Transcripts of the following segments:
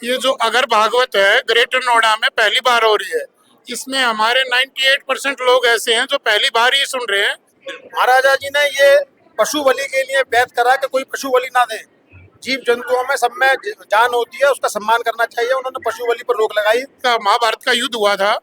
ये जो अगर भागवत है ग्रेटर नोएडा में पहली बार हो रही है। इसमें हमारे 98% लोग ऐसे हैं जो पहली बार ही सुन रहे हैं। महाराजा जी ने ये पशु बलि के लिए वैध करा कि कोई पशु बलि ना दे। जीव जंतुओं में सब में जान होती है, उसका सम्मान करना चाहिए। उन्होंने पशु बलि पर रोक लगाई। का महाभारत का युद्ध हुआ था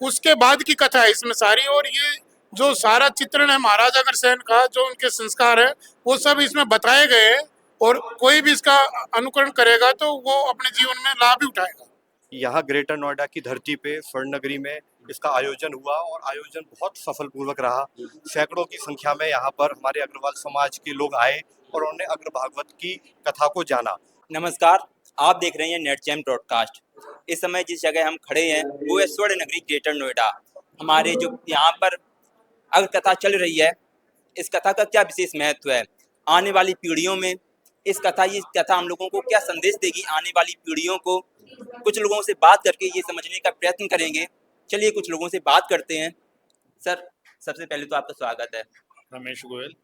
उसके बाद की कथा है इसमें सारी, और ये जो सारा चित्रण है महाराजा अग्रसेन का, जो उनके संस्कार है वो सब इसमें बताए गए हैं। और कोई भी इसका अनुकरण करेगा तो वो अपने जीवन में लाभ ही उठाएगा। यहाँ ग्रेटर नोएडा की धरती पे स्वर्ण नगरी में इसका आयोजन हुआ और आयोजन बहुत सफल पूर्वक रहा। सैकड़ों की संख्या में यहाँ पर हमारे अग्रवाल समाज के लोग आए और उन्होंने अग्र भागवत की कथा को जाना। नमस्कार, आप देख रहे हैं नेट चैम ब्रॉडकास्ट। इस समय जिस जगह हम खड़े हैं वो है स्वर्ण नगरी ग्रेटर नोएडा। हमारे जो यहाँ पर अग्र कथा चल रही है, इस कथा का क्या विशेष महत्व है आने वाली पीढ़ियों में, ये कथा हम लोगों को क्या संदेश देगी आने वाली पीढ़ियों को। कुछ लोगों से बात करके ये समझने का प्रयत्न करेंगे। चलिए कुछ लोगों से बात करते हैं। सर, सबसे पहले तो आपका स्वागत है। रमेश गोयल।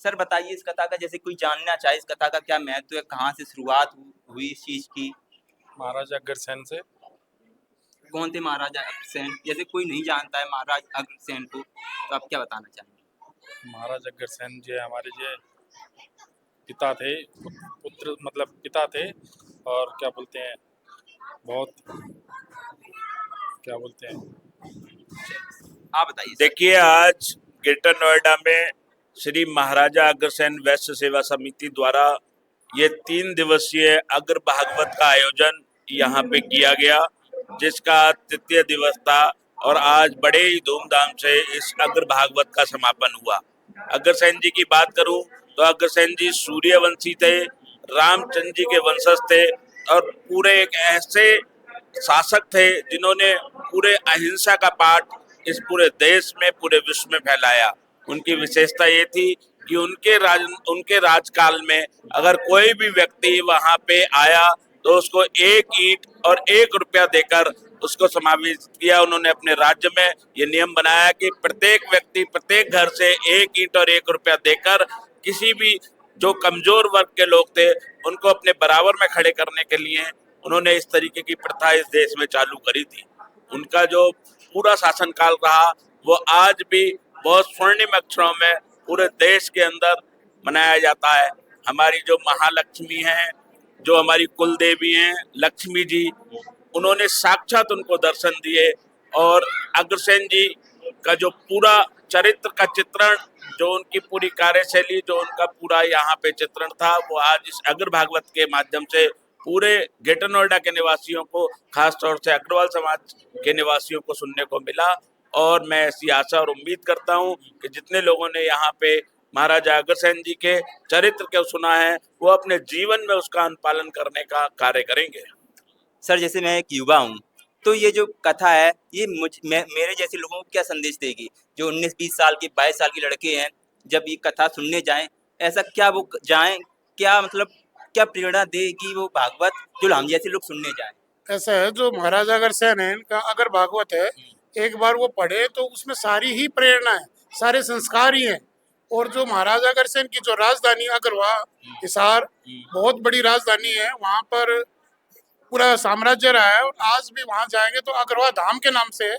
सर बताइए, इस कथा का जैसे कोई जानना चाहे, इस कथा का क्या महत्व है, कहाँ से शुरुआत हुई इस चीज की? महाराजा अग्रसेन से। कौन थे महाराजा अग्रसेन? जैसे कोई नहीं जानता है महाराज अग्रसेन को, तो आप क्या बताना चाहेंगे? महाराज अग्रसेन जी हमारे जो पिता थे, पुत्र मतलब पिता थे, और क्या बोलते हैं, बहुत क्या बोलते हैं। आप बताइए। देखिए, आज ग्रेटर नोएडा में श्री महाराजा अग्रसेन वैश्य सेवा समिति द्वारा ये 3 दिवसीय अग्र भागवत का आयोजन यहाँ पे किया गया, जिसका तृतीय दिवस था और आज बड़े ही धूमधाम से इस अग्र भागवत का समापन हुआ। अग्रसेन जी की बात करूं तो अग्रसेन जी सूर्यवंशी थे, रामचंद्र जी के वंशज थे और पूरे एक ऐसे शासक थे जिन्होंने पूरे अहिंसा का पाठ इस पूरे देश में, पूरे विश्व में फैलाया। उनकी विशेषता ये थी कि उनके राजकाल में अगर कोई भी व्यक्ति वहां पे आया तो उसको 1 ईंट और 1 रुपया देकर उसको समावेश किया। उन्होंने अपने राज्य में ये नियम बनाया कि प्रत्येक व्यक्ति प्रत्येक घर से 1 ईंट और 1 रुपया देकर किसी भी जो कमजोर वर्ग के लोग थे उनको अपने बराबर में खड़े करने के लिए उन्होंने इस तरीके की प्रथा इस देश में चालू करी थी। उनका जो पूरा शासनकाल रहा वो आज भी बहुत स्वर्णिम अक्षरों में पूरे देश के अंदर मनाया जाता है। हमारी जो महालक्ष्मी हैं, जो हमारी कुल देवी हैं लक्ष्मी जी, उन्होंने साक्षात उनको दर्शन दिए और अग्रसेन जी का जो पूरा चरित्र का चित्रण, जो उनकी पूरी कार्यशैली, जो उनका पूरा यहाँ पे चित्रण था, वो आज इस अग्र भागवत के माध्यम से पूरे ग्रेटर नोएडा के निवासियों को, खास तौर से अग्रवाल समाज के निवासियों को सुनने को मिला। और मैं ऐसी आशा और उम्मीद करता हूँ कि जितने लोगों ने यहाँ पे महाराजा अग्रसेन जी के चरित्र को सुना है वो अपने जीवन में उसका अनुपालन करने का कार्य करेंगे। सर, जैसे मैं एक युवा हूँ, तो ये जो कथा है ये मेरे जैसे लोगों को क्या संदेश देगी? जो 19-20 साल के, 22 साल के लड़के हैं, जब ये कथा सुनने जाएं, ऐसा क्या वो जाएं, क्या मतलब क्या प्रेरणा देगी वो भागवत जो हम जैसे लोग सुनने जाएं? ऐसा है, जो महाराजा अग्रसेन है इनका अगर भागवत है, एक बार वो पढ़े तो उसमें सारी ही प्रेरणा है, सारे संस्कार ही हैं। और जो महाराजा अग्रसेन की जो राजधानी अग्रवा हिसार, बहुत बड़ी राजधानी है, वहाँ पर पूरा साम्राज्य रहा है और आज भी वहाँ जाएंगे तो अग्रवा धाम के नाम से है।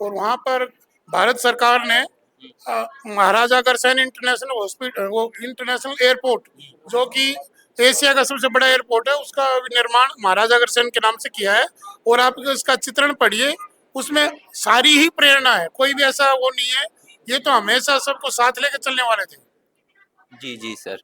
और वहाँ पर भारत सरकार ने महाराजा अग्रसेन इंटरनेशनल हॉस्पिटल, वो इंटरनेशनल एयरपोर्ट जो कि एशिया का सबसे बड़ा एयरपोर्ट है, उसका निर्माण महाराजा अग्रसेन के नाम से किया है। और आप इसका चित्रण पढ़िए, उसमें सारी ही प्रेरणा है, कोई भी ऐसा वो नहीं है। ये तो हमेशा सबको साथ लेकर चलने वाले थे। जी जी सर।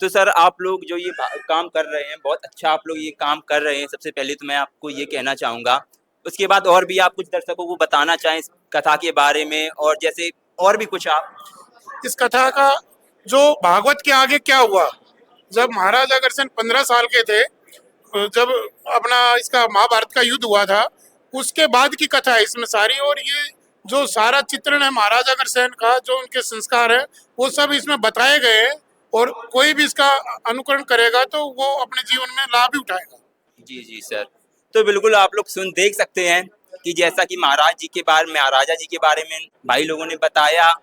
तो सर, आप लोग जो ये काम कर रहे हैं, बहुत अच्छा आप लोग ये काम कर रहे हैं। सबसे पहले तो मैं आपको ये कहना चाहूँगा, उसके बाद और भी आप कुछ दर्शकों को बताना चाहें इस कथा के बारे में, और जैसे और भी कुछ आप इस कथा का जो भागवत के आगे क्या हुआ, जब महाराजा अग्रसेन 15 साल के थे, जब अपना इसका महाभारत का युद्ध हुआ था, उसके बाद की कथा है इसमें सारी। और ये जो सारा चित्रण है महाराजा अग्रसेन का, जो उनके संस्कार है, वो सब इसमें बताए गए हैं। और कोई भी इसका अनुकरण करेगा तो वो अपने जीवन में लाभ ही उठाएगा। जी जी सर। तो बिल्कुल आप लोग देख सकते हैं कि जैसा कि महाराजा जी के बारे में भाई लोगों ने बताया,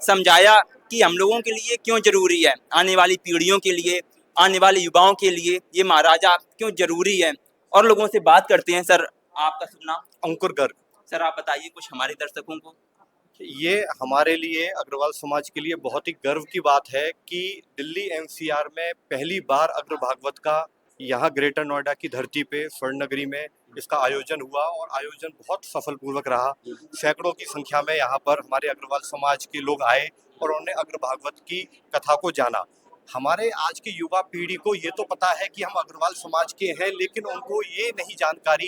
समझाया कि हम लोगों के लिए क्यों जरूरी है, आने वाली पीढ़ियों के लिए, आने वाले युवाओं के लिए ये महाराजा क्यों जरूरी है। और लोगों से बात करते हैं। सर, आपका शुभ नाम? अंकुर गर्ग। सर, आप बताइए कुछ हमारे दर्शकों को। ये हमारे लिए, अग्रवाल समाज के लिए बहुत ही गर्व की बात है कि दिल्ली एनसीआर में पहली बार अग्र भागवत का यहाँ ग्रेटर नोएडा की धरती पे स्वर्ण नगरी में इसका आयोजन हुआ और आयोजन बहुत सफलपूर्वक रहा। सैकड़ों की संख्या में यहाँ पर हमारे अग्रवाल समाज के लोग आए और उन्होंने अग्र भागवत की कथा को जाना। हमारे आज की युवा पीढ़ी को ये तो पता है कि हम अग्रवाल समाज के हैं, लेकिन उनको ये नहीं जानकारी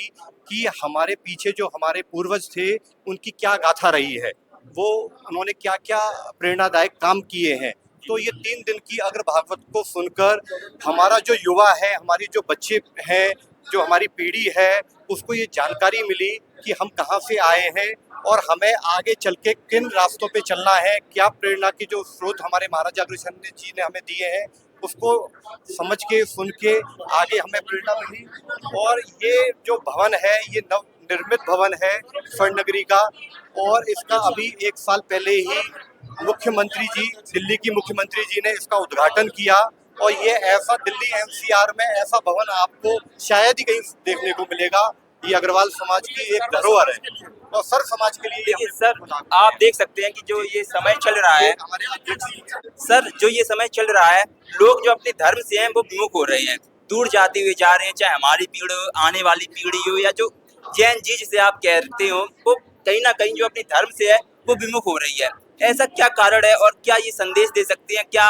कि हमारे पीछे जो हमारे पूर्वज थे उनकी क्या गाथा रही है, वो उन्होंने क्या क्या प्रेरणादायक काम किए हैं। तो ये 3 दिन की अग्र भागवत को सुनकर हमारा जो युवा है, हमारी जो बच्चे हैं, जो हमारी पीढ़ी है, उसको ये जानकारी मिली कि हम कहाँ से आए हैं और हमें आगे चल के किन रास्तों पे चलना है। क्या प्रेरणा की जो स्रोत हमारे महाराजा अग्रसेन जी ने हमें दिए हैं, उसको समझ के सुन के आगे हमें प्रेरणा मिली। और ये जो भवन है, ये नव निर्मित भवन है स्वर्ण नगरी का, और इसका अभी 1 साल पहले ही मुख्यमंत्री जी, दिल्ली की मुख्यमंत्री जी ने इसका उद्घाटन किया। और ये ऐसा दिल्ली एनसीआर में ऐसा भवन आपको शायद ही कहीं देखने को मिलेगा। ये अग्रवाल समाज की एक धरोहर है और सर समाज के लिए। देखिए सर, आप देख सकते हैं कि जो ये समय चल रहा है, हमारे अध्यक्ष सर जो ये समय चल रहा है, लोग जो अपने धर्म से हैं वो विमुख हो रहे हैं, दूर जाते हुए जा रहे हैं। चाहे हमारी पीढ़ी हो, आने वाली पीढ़ी हो, या जो जैन जी जिसे आप कहते हो, वो कहीं ना कहीं जो अपने धर्म से है वो विमुख हो रही है। ऐसा क्या कारण है और क्या ये संदेश दे सकते हैं, क्या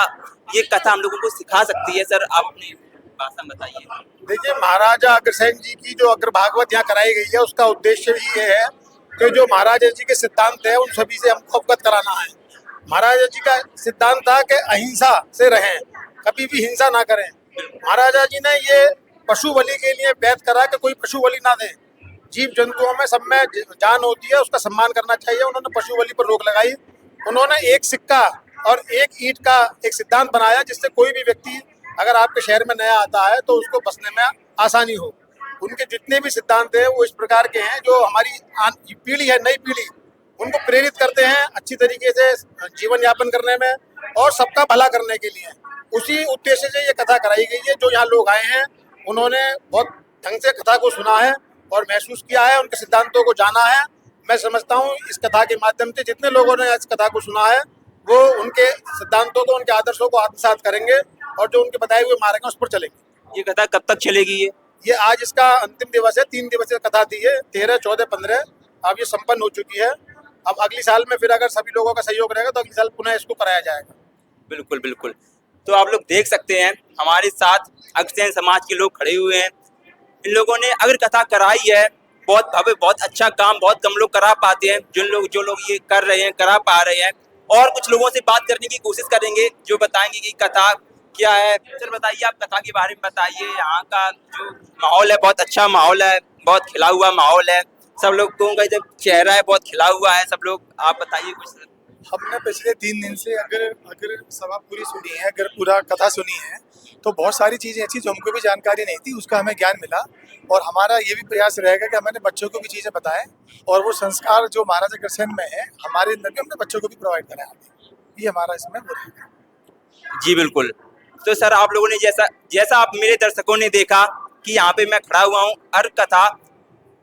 ये कथा हम लोगों को सिखा सकती है? सर, आप अपनी भाषा में बताइए। देखिए, महाराजा अग्रसेन जी की जो अग्र भागवत यहाँ कराई गई है, उसका उद्देश्य भी ये है कि जो महाराजा जी के सिद्धांत है उन सभी से हमको अवगत कराना है। महाराजा जी का सिद्धांत था कि अहिंसा से रहें, कभी भी हिंसा ना करें। महाराजा जी ने ये पशु बलि के लिए बैत करा कि कोई पशु बलि ना दे। जीव जंतुओं में सब में जान होती है, उसका सम्मान करना चाहिए। उन्होंने पशु बलि पर रोक लगाई। उन्होंने एक सिक्का और एक ईंट का एक सिद्धांत बनाया, जिससे कोई भी व्यक्ति अगर आपके शहर में नया आता है तो उसको बसने में आसानी हो। उनके जितने भी सिद्धांत हैं वो इस प्रकार के हैं जो हमारी पीढ़ी है, नई पीढ़ी, उनको प्रेरित करते हैं अच्छी तरीके से जीवन यापन करने में और सबका भला करने के लिए। उसी उद्देश्य से ये कथा कराई गई है। जो यहाँ लोग आए हैं उन्होंने बहुत ढंग से कथा को सुना है और महसूस किया है, उनके सिद्धांतों को जाना है। मैं समझता हूँ इस कथा के माध्यम से जितने लोगों ने इस कथा को सुना है वो उनके सिद्धांतों को, उनके आदर्शों को आत्मसात करेंगे और जो उनके बताए हुए मार्ग हैं उस पर चलेंगे। ये कथा कब तक चलेगी? ये आज इसका अंतिम दिवस है। 3 दिवसीय कथा थी ये, 13, 14, 15। अब ये संपन्न हो चुकी है। अब अगली साल में फिर अगर सभी लोगों का सहयोग रहेगा तो अगली साल पुनः इसको कराया जाएगा। बिल्कुल बिल्कुल। तो आप लोग देख सकते हैं हमारे साथ अग्रसेन समाज के लोग खड़े हुए हैं। इन लोगों ने अगर कथा कराई है, बहुत भव्य, बहुत अच्छा काम बहुत कम लोग करा पाते हैं। जो लोग ये कर रहे हैं, करा पा रहे हैं। और कुछ लोगों से बात करने की कोशिश करेंगे जो बताएंगे कि कथा क्या है। सर बताइए, आप कथा के बारे में बताइए। यहाँ का जो माहौल है बहुत अच्छा माहौल है, बहुत खिला हुआ माहौल है। सब लोगों का जब चेहरा है बहुत खिला हुआ है सब लोग। आप बताइए कुछ। हमने पिछले 3 दिन से अगर सभा पूरी सुनी है, अगर पूरा कथा सुनी है, तो बहुत सारी चीज़ें ऐसी जो हमको भी जानकारी नहीं थी, उसका हमें ज्ञान मिला। और हमारा ये भी प्रयास रहेगा कि हमारे बच्चों को भी चीज़ें बताएं और वो संस्कार जो महाराजा अग्रसेन में है हमारे अंदर भी हमने बच्चों को भी प्रोवाइड कराया। ये हमारा इसमें वो रहेगा। जी बिल्कुल। तो सर, आप लोगों ने जैसा आप मेरे दर्शकों ने देखा कि यहाँ पे मैं खड़ा हुआ हूँ, हर कथा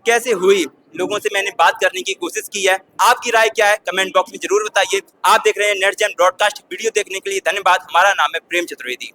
कैसे हुई, लोगों से मैंने बात करने की कोशिश की है। आपकी राय क्या है कमेंट बॉक्स में जरूर बताइए। आप देख रहे हैं नेट जैम ब्रॉडकास्ट। वीडियो देखने के लिए धन्यवाद। हमारा नाम है प्रेम चतुर्वेदी।